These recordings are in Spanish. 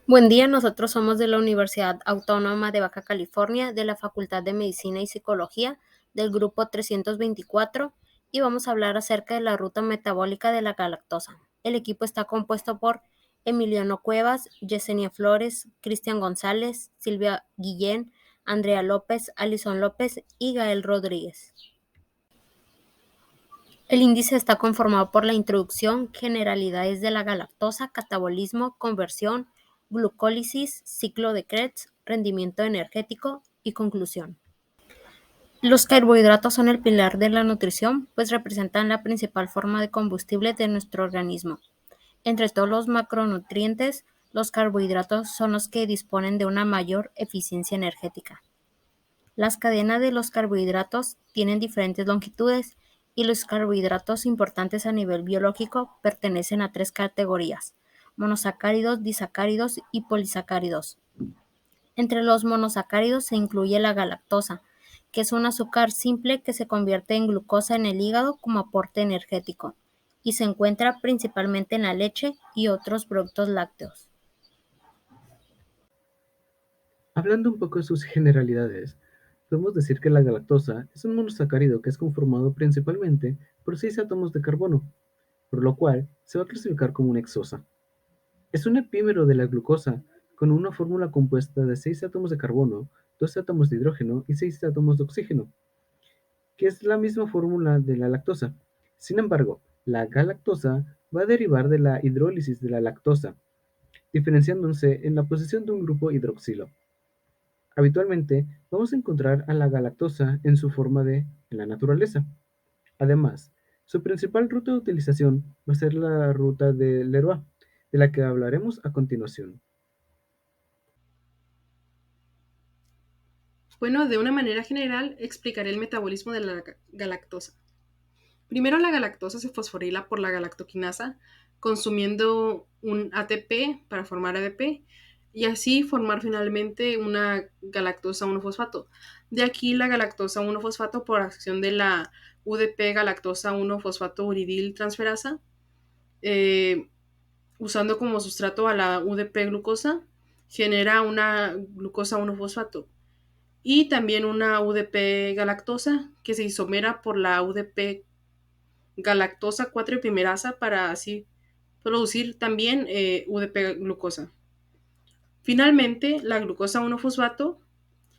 Buen día, nosotros somos de la Universidad Autónoma de Baja California, de la Facultad de Medicina y Psicología, del grupo 324, y vamos a hablar acerca de la ruta metabólica de la galactosa. El equipo está compuesto por Emiliano Cuevas, Yesenia Flores, Cristian González, Silvia Guillén, Andrea López, Alison López y Gael Rodríguez. El índice está conformado por la introducción, generalidades de la galactosa, catabolismo, conversión, glucólisis, ciclo de Krebs, rendimiento energético y conclusión. Los carbohidratos son el pilar de la nutrición, pues representan la principal forma de combustible de nuestro organismo. Entre todos los macronutrientes, los carbohidratos son los que disponen de una mayor eficiencia energética. Las cadenas de los carbohidratos tienen diferentes longitudes y los carbohidratos importantes a nivel biológico pertenecen a tres categorías: monosacáridos, disacáridos y polisacáridos. Entre los monosacáridos se incluye la galactosa, que es un azúcar simple que se convierte en glucosa en el hígado como aporte energético y se encuentra principalmente en la leche y otros productos lácteos. Hablando un poco de sus generalidades, podemos decir que la galactosa es un monosacárido que es conformado principalmente por 6 átomos de carbono, por lo cual se va a clasificar como una hexosa. Es un epímero de la glucosa con una fórmula compuesta de 6 átomos de carbono, 2 átomos de hidrógeno y 6 átomos de oxígeno, que es la misma fórmula de la lactosa. Sin embargo, la galactosa va a derivar de la hidrólisis de la lactosa, diferenciándose en la posición de un grupo hidroxilo. Habitualmente vamos a encontrar a la galactosa en su forma en la naturaleza. Además, su principal ruta de utilización va a ser la ruta de Leroy, de la que hablaremos a continuación. Bueno, de una manera general, explicaré el metabolismo de la galactosa. Primero, la galactosa se fosforila por la galactoquinasa, consumiendo un ATP para formar ADP y así formar finalmente una galactosa 1-fosfato. De aquí la galactosa 1-fosfato por acción de la UDP galactosa 1-fosfato uridil transferasa, eh, usando como sustrato a la UDP glucosa, genera una glucosa 1-fosfato y también una UDP galactosa que se isomera por la UDP galactosa 4 primerasa para así producir también UDP glucosa. Finalmente, la glucosa 1-fosfato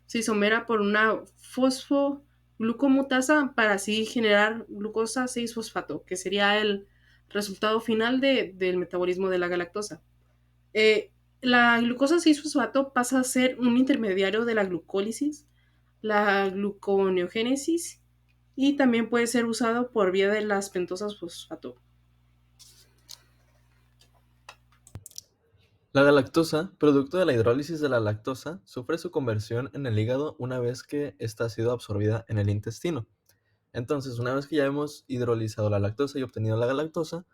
se isomera por una fosfoglucomutasa para así generar glucosa 6-fosfato, que sería el resultado final del metabolismo de la galactosa. La glucosa 6-fosfato pasa a ser un intermediario de la glucólisis, la gluconeogénesis y también puede ser usado por vía de las pentosas fosfato. La galactosa, producto de la hidrólisis de la lactosa, sufre su conversión en el hígado una vez que ésta ha sido absorbida en el intestino. Entonces, una vez que ya hemos hidrolizado la lactosa y obtenido la galactosa,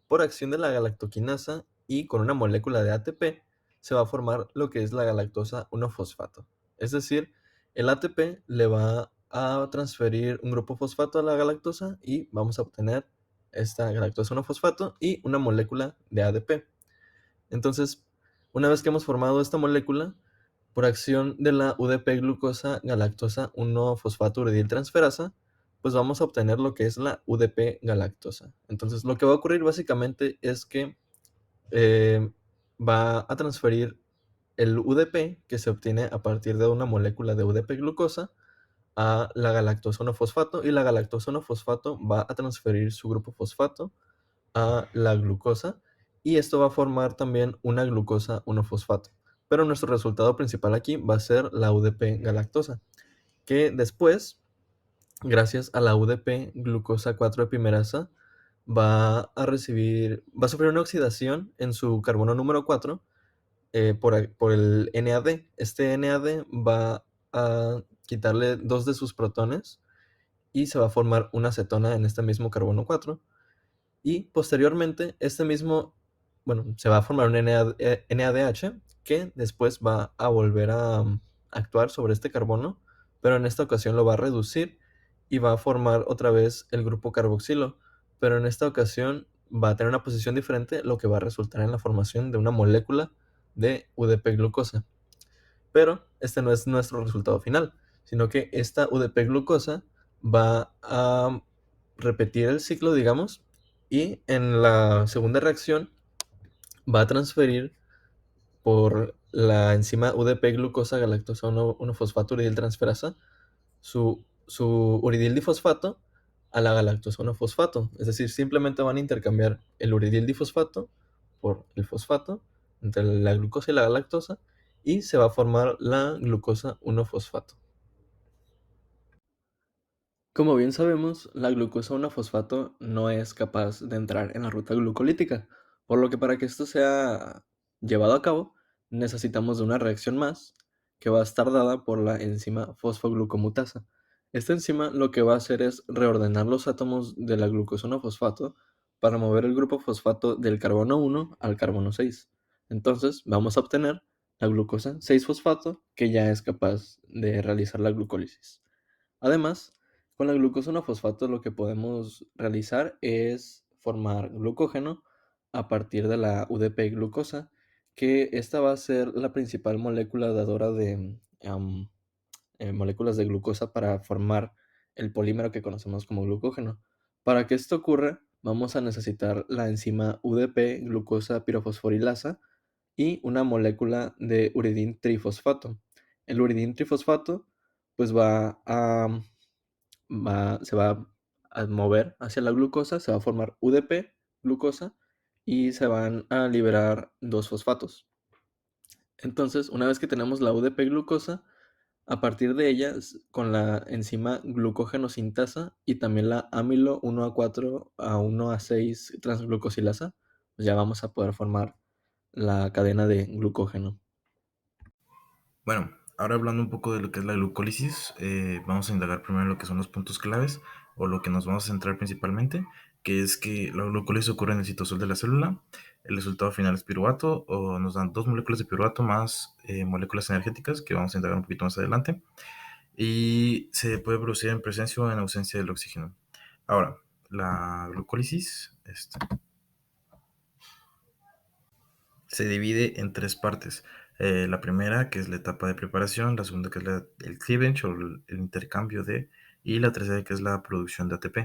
por acción de la galactoquinasa y con una molécula de ATP, se va a formar lo que es la galactosa 1-fosfato. Es decir, el ATP le va a transferir un grupo fosfato a la galactosa y vamos a obtener esta galactosa 1-fosfato y una molécula de ADP. Entonces, una vez que hemos formado esta molécula, por acción de la UDP glucosa galactosa 1-fosfato uridil transferasa, pues vamos a obtener lo que es la UDP galactosa. Entonces, lo que va a ocurrir básicamente es que va a transferir el UDP que se obtiene a partir de una molécula de UDP glucosa a la galactosa 1-fosfato y la galactosa 1-fosfato va a transferir su grupo fosfato a la glucosa y esto va a formar también una glucosa 1-fosfato. Pero nuestro resultado principal aquí va a ser la UDP galactosa, que después, gracias a la UDP glucosa 4 epimerasa, va a sufrir una oxidación en su carbono número 4 por el NAD. Este NAD va a quitarle 2 de sus protones y se va a formar una acetona en este mismo carbono 4. Y posteriormente, se va a formar un NADH que después va a volver a actuar sobre este carbono, pero en esta ocasión lo va a reducir y va a formar otra vez el grupo carboxilo, pero en esta ocasión va a tener una posición diferente, lo que va a resultar en la formación de una molécula de UDP-glucosa. Pero este no es nuestro resultado final, sino que esta UDP-glucosa va a repetir el ciclo, digamos, y en la segunda reacción va a transferir por la enzima UDP-glucosa galactosa 1-fosfato uridiltransferasa su uridil difosfato a la galactosa 1-fosfato. Es decir, simplemente van a intercambiar el uridil difosfato por el fosfato entre la glucosa y la galactosa y se va a formar la glucosa 1-fosfato. Como bien sabemos, la glucosa 1-fosfato no es capaz de entrar en la ruta glucolítica, por lo que para que esto sea llevado a cabo, necesitamos de una reacción más que va a estar dada por la enzima fosfoglucomutasa. Esta enzima lo que va a hacer es reordenar los átomos de la glucosa 1-fosfato para mover el grupo fosfato del carbono 1 al carbono 6. Entonces vamos a obtener la glucosa 6-fosfato que ya es capaz de realizar la glucólisis. Además, con la glucosa 1-fosfato lo que podemos realizar es formar glucógeno a partir de la UDP-glucosa, que esta va a ser la principal molécula dadora de moléculas de glucosa para formar el polímero que conocemos como glucógeno. Para que esto ocurra, vamos a necesitar la enzima UDP-glucosa pirofosforilasa y una molécula de uridín trifosfato. El uridín trifosfato pues se va a mover hacia la glucosa, se va a formar UDP, glucosa, y se van a liberar dos fosfatos. Entonces, una vez que tenemos la UDP glucosa, a partir de ella, con la enzima glucógeno sintasa y también la amilo 1A4 a 1A6 transglucosilasa, pues ya vamos a poder formar la cadena de glucógeno. Bueno, ahora hablando un poco de lo que es la glucólisis, vamos a indagar primero lo que son los puntos claves o lo que nos vamos a centrar principalmente, que es que la glucólisis ocurre en el citosol de la célula. El resultado final es piruvato, o nos dan dos moléculas de piruvato más moléculas energéticas que vamos a indagar un poquito más adelante, y se puede producir en presencia o en ausencia del oxígeno. Ahora, la glucólisis se divide en tres partes. La primera, que es la etapa de preparación, la segunda, que es el cleavage o el intercambio de, y la tercera, que es la producción de ATP.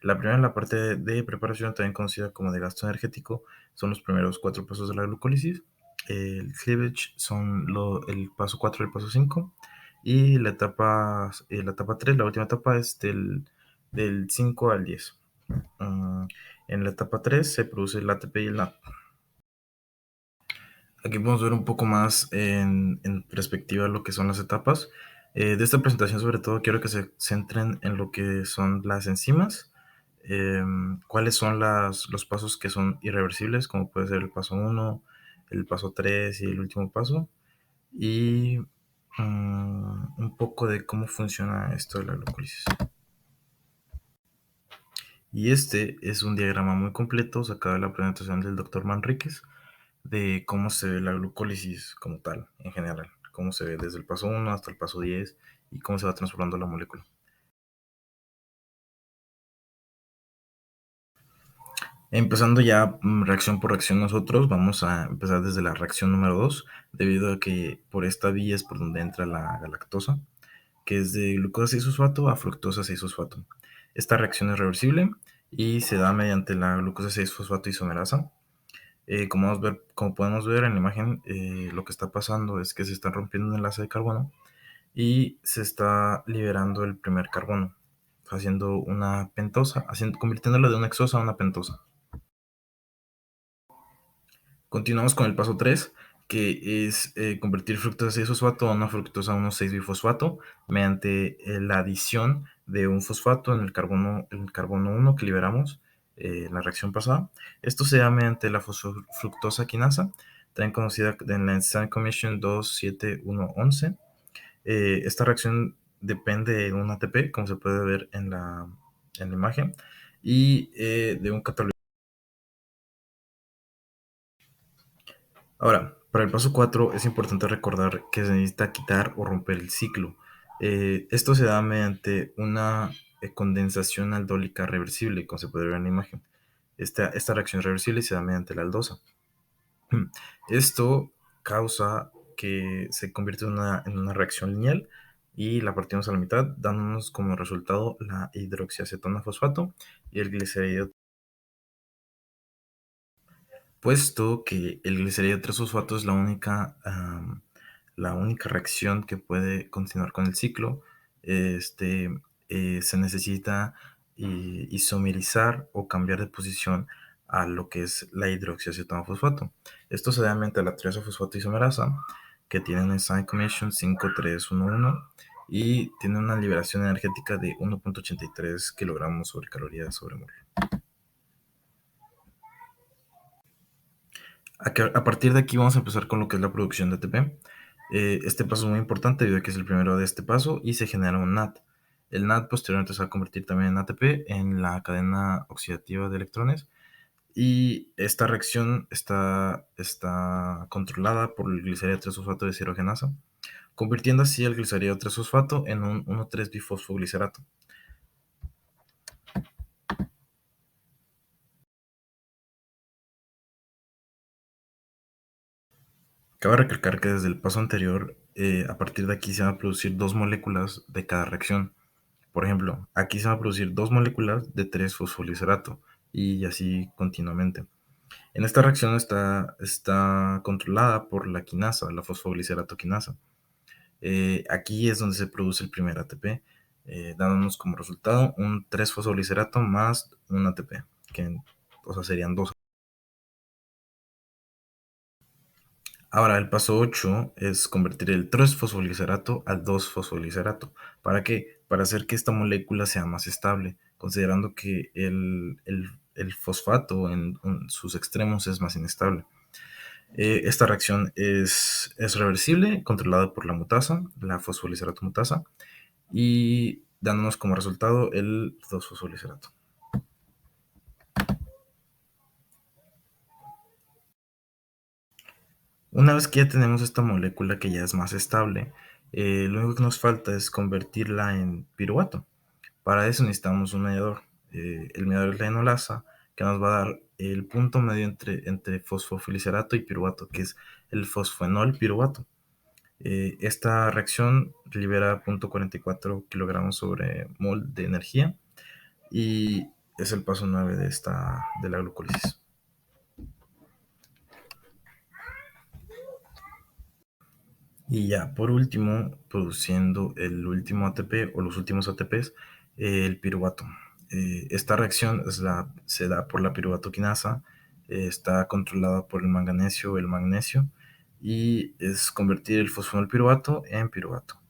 La primera, la parte de preparación, también conocida como de gasto energético, son los primeros 4 pasos de la glucólisis. El cleavage son el paso 4 y el paso 5. Y la etapa 3, la última etapa, es del 5 al 10. En la etapa 3 se produce el ATP y el NAD. Aquí podemos ver un poco más en perspectiva lo que son las etapas. De esta presentación, sobre todo, quiero que se centren en lo que son las enzimas, cuáles son los pasos que son irreversibles, como puede ser el paso 1, el paso 3 y el último paso, y un poco de cómo funciona esto de la glucólisis. Y este es un diagrama muy completo sacado de la presentación del Dr. Manríquez, de cómo se ve la glucólisis como tal, en general, cómo se ve desde el paso 1 hasta el paso 10 y cómo se va transformando la molécula. Empezando ya reacción por reacción, nosotros vamos a empezar desde la reacción número 2, debido a que por esta vía es por donde entra la galactosa, que es de glucosa 6-fosfato a fructosa 6-fosfato. Esta reacción es reversible y se da mediante la glucosa 6-fosfato isomerasa. Como podemos ver en la imagen, lo que está pasando es que se está rompiendo un enlace de carbono y se está liberando el primer carbono, haciendo una pentosa, convirtiéndola de una hexosa a una pentosa. Continuamos con el paso 3, que es convertir fructosa 6-fosfato a una fructosa 1,6-bifosfato mediante la adición de un fosfato en el carbono 1 que liberamos en la reacción pasada. Esto se da mediante la fosfofructosa quinasa, también conocida en la Enzyme Commission 27111. Esta reacción depende de un ATP, como se puede ver en la imagen, y de un catalizador. Ahora, para el paso 4 es importante recordar que se necesita quitar o romper el ciclo. Esto se da mediante una condensación aldólica reversible, como se puede ver en la imagen. Esta reacción es reversible y se da mediante la aldosa. Esto causa que se convierte en una reacción lineal y la partimos a la mitad, dándonos como resultado la hidroxiacetona fosfato y el glicerídeo. Puesto que el glicerídeo 3-fosfato es la única reacción que puede continuar con el ciclo, se necesita isomerizar o cambiar de posición a lo que es la hidroxiacetona fosfato. Esto se da mediante la triazofosfato isomerasa, que tiene un enzyme commission 5311 y tiene una liberación energética de 1.83 kilogramos sobre calorías sobre mol. A partir de aquí vamos a empezar con lo que es la producción de ATP. Este paso es muy importante debido a que es el primero de este paso y se genera un NAT. El NAT posteriormente se va a convertir también en ATP en la cadena oxidativa de electrones y esta reacción está controlada por el glicerídeo 3-fosfato deshidrogenasa, convirtiendo así el glicerídeo 3-fosfato en un 1,3-bifosfoglicerato. Cabe recalcar que desde el paso anterior, a partir de aquí se van a producir 2 moléculas de cada reacción. Por ejemplo, aquí se van a producir 2 moléculas de 3-fosfolicerato y así continuamente. En esta reacción está controlada por la quinasa, la fosfoglicerato quinasa. Aquí es donde se produce el primer ATP, dándonos como resultado un 3-fosfolicerato más un ATP, que serían 2. Ahora, el paso 8 es convertir el 3-fosfolicerato al 2-fosfolicerato. ¿Para qué? Para hacer que esta molécula sea más estable, considerando que el fosfato en sus extremos es más inestable. Esta reacción es reversible, controlada por la mutasa, la fosfolicerato mutasa, y dándonos como resultado el 2-fosfolicerato. Una vez que ya tenemos esta molécula que ya es más estable, lo único que nos falta es convertirla en piruvato. Para eso necesitamos un mediador. El mediador es la enolasa, que nos va a dar el punto medio entre fosfofilicerato y piruvato, que es el fosfenol piruvato. Esta reacción libera 0.44 kilogramos sobre mol de energía y es el paso 9 de la glucólisis. Y ya, por último, produciendo el último ATP o los últimos ATPs, el piruvato. Esta reacción se da por la piruvato quinasa, está controlada por el manganesio o el magnesio y es convertir el fosfonol piruvato en piruvato.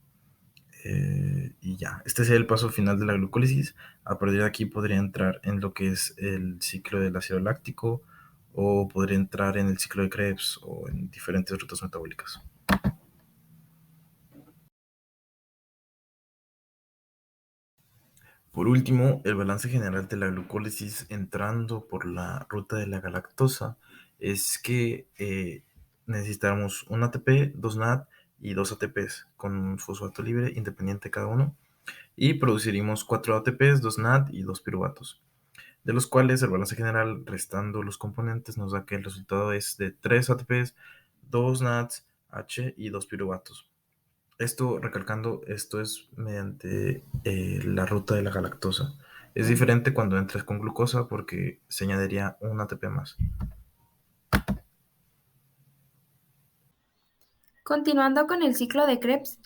Y ya, este sería el paso final de la glucólisis. A partir de aquí podría entrar en lo que es el ciclo del ácido láctico o podría entrar en el ciclo de Krebs o en diferentes rutas metabólicas. Por último, el balance general de la glucólisis entrando por la ruta de la galactosa es que necesitamos un ATP, 2 NAD y 2 ATPs con un fosfato libre independiente cada uno y produciríamos 4 ATPs, 2 NAD y 2 piruvatos, de los cuales el balance general restando los componentes nos da que el resultado es de 3 ATPs, 2 NADs, H y 2 piruvatos. Esto, recalcando, esto es mediante la ruta de la galactosa. Es diferente cuando entras con glucosa porque se añadiría un ATP más. Continuando con el ciclo de Krebs,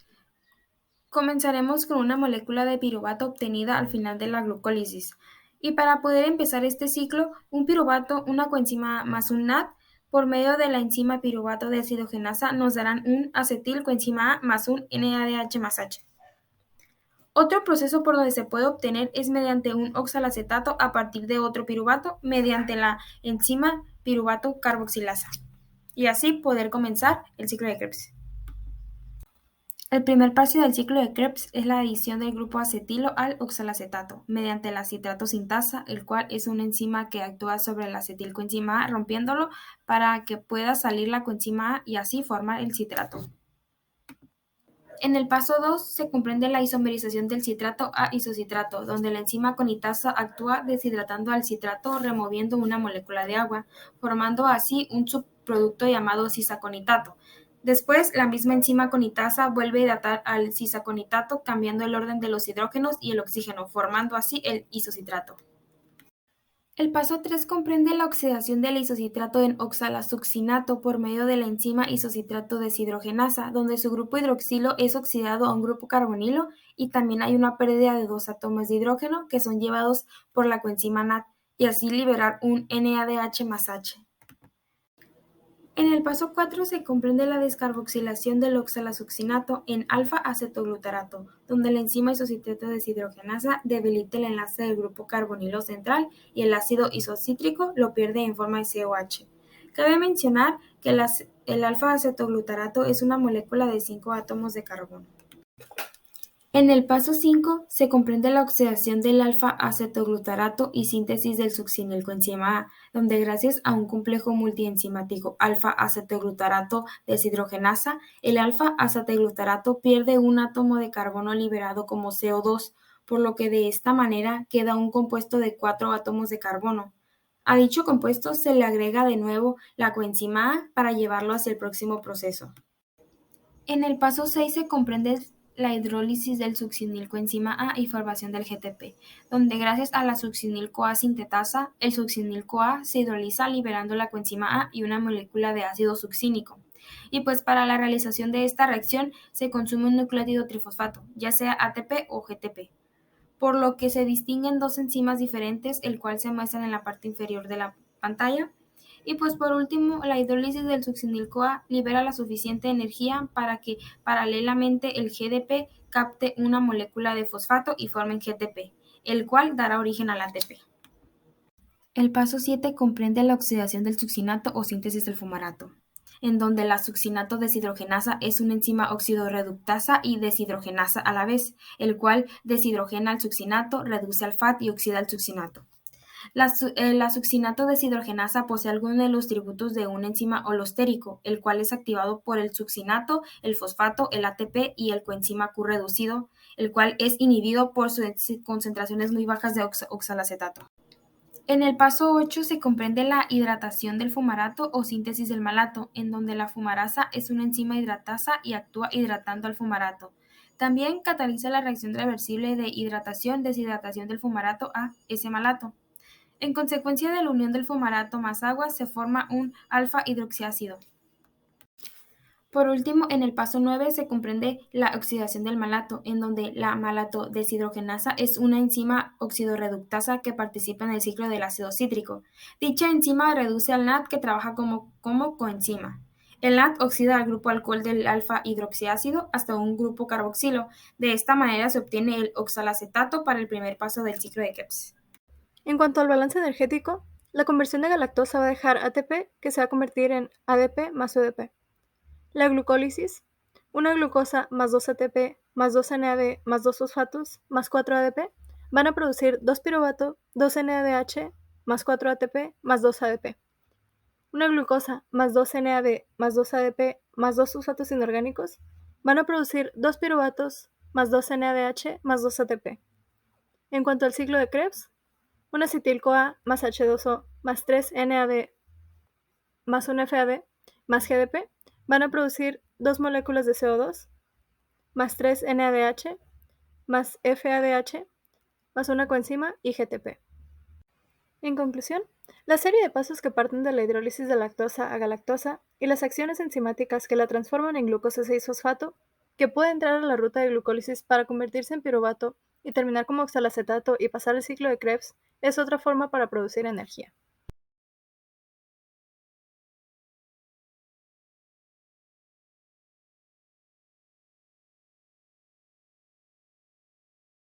comenzaremos con una molécula de piruvato obtenida al final de la glucólisis. Y para poder empezar este ciclo, un piruvato, una coenzima más un NAD, por medio de la enzima piruvato deshidrogenasa nos darán un acetilcoenzima A más un NADH más H. Otro proceso por donde se puede obtener es mediante un oxalacetato a partir de otro piruvato mediante la enzima piruvato carboxilasa. Y así poder comenzar el ciclo de Krebs. El primer paso del ciclo de Krebs es la adición del grupo acetilo al oxalacetato mediante la citrato sintasa, el cual es una enzima que actúa sobre la acetilcoenzima A rompiéndolo para que pueda salir la coenzima A y así formar el citrato. En el paso 2 se comprende la isomerización del citrato a isocitrato, donde la enzima conitasa actúa deshidratando al citrato removiendo una molécula de agua, formando así un subproducto llamado cisaconitato. Después, la misma enzima conitasa vuelve a hidratar al cisaconitato cambiando el orden de los hidrógenos y el oxígeno, formando así el isocitrato. El paso 3 comprende la oxidación del isocitrato en oxalosuccinato por medio de la enzima isocitrato deshidrogenasa, donde su grupo hidroxilo es oxidado a un grupo carbonilo y también hay una pérdida de 2 átomos de hidrógeno que son llevados por la coenzima NAD y así liberar un NADH más H. En el paso 4 se comprende la descarboxilación del oxalosuccinato en alfa-acetoglutarato, donde la enzima isocitrato deshidrogenasa debilita el enlace del grupo carbonilo central y el ácido isocítrico lo pierde en forma de COH. Cabe mencionar que el alfa-acetoglutarato es una molécula de 5 átomos de carbono. En el paso 5 se comprende la oxidación del alfa-acetoglutarato y síntesis del succinilcoenzima A, donde gracias a un complejo multienzimático alfa-acetoglutarato deshidrogenasa, el alfa-acetoglutarato pierde un átomo de carbono liberado como CO2, por lo que de esta manera queda un compuesto de 4 átomos de carbono. A dicho compuesto se le agrega de nuevo la coenzima A para llevarlo hacia el próximo proceso. En el paso 6 se comprende la hidrólisis del succinilcoenzima A y formación del GTP, donde gracias a la succinil-CoA sintetasa, el succinil-CoA se hidroliza liberando la coenzima A y una molécula de ácido succínico. Y pues para la realización de esta reacción se consume un nucleótido trifosfato, ya sea ATP o GTP, por lo que se distinguen 2 enzimas diferentes, el cual se muestran en la parte inferior de la pantalla. Y pues por último, la hidrólisis del succinil-CoA libera la suficiente energía para que paralelamente el GDP capte una molécula de fosfato y formen GTP, el cual dará origen al ATP. El paso 7 comprende la oxidación del succinato o síntesis del fumarato, en donde la succinato deshidrogenasa es una enzima oxidorreductasa y deshidrogenasa a la vez, el cual deshidrogena al succinato, reduce al FAT y oxida al succinato. La succinato deshidrogenasa posee algunos de los tributos de una enzima holostérico, el cual es activado por el succinato, el fosfato, el ATP y el coenzima Q reducido, el cual es inhibido por sus concentraciones muy bajas de oxalacetato. En el paso 8 se comprende la hidratación del fumarato o síntesis del malato, en donde la fumarasa es una enzima hidratasa y actúa hidratando al fumarato. También cataliza la reacción reversible de hidratación-deshidratación del fumarato a ese malato. En consecuencia de la unión del fumarato más agua se forma un alfa-hidroxiácido. Por último, en el paso 9 se comprende la oxidación del malato, en donde la malato deshidrogenasa es una enzima oxidorreductasa que participa en el ciclo del ácido cítrico. Dicha enzima reduce al NAD que trabaja como coenzima. El NAD oxida al grupo alcohol del alfa-hidroxiácido hasta un grupo carboxilo. De esta manera se obtiene el oxalacetato para el primer paso del ciclo de Krebs. En cuanto al balance energético, la conversión de galactosa va a dejar ATP que se va a convertir en ADP más UDP. La glucólisis, una glucosa más 2 ATP más 2 NAD más 2 fosfatos más 4 ADP, van a producir 2 piruvato, 2 NADH más 4 ATP más 2 ADP. Una glucosa más 2 NAD más 2 ADP más 2 fosfatos inorgánicos van a producir 2 piruvatos más 2 NADH más 2 ATP. En cuanto al ciclo de Krebs, un acetil-CoA más H2O más 3 NAD más un FAD más GDP van a producir 2 moléculas de CO2 más 3 NADH más FADH más una coenzima y GTP. En conclusión, la serie de pasos que parten de la hidrólisis de lactosa a galactosa y las acciones enzimáticas que la transforman en glucosa 6-fosfato, que puede entrar a la ruta de glucólisis para convertirse en piruvato y terminar como oxalacetato y pasar el ciclo de Krebs, es otra forma para producir energía.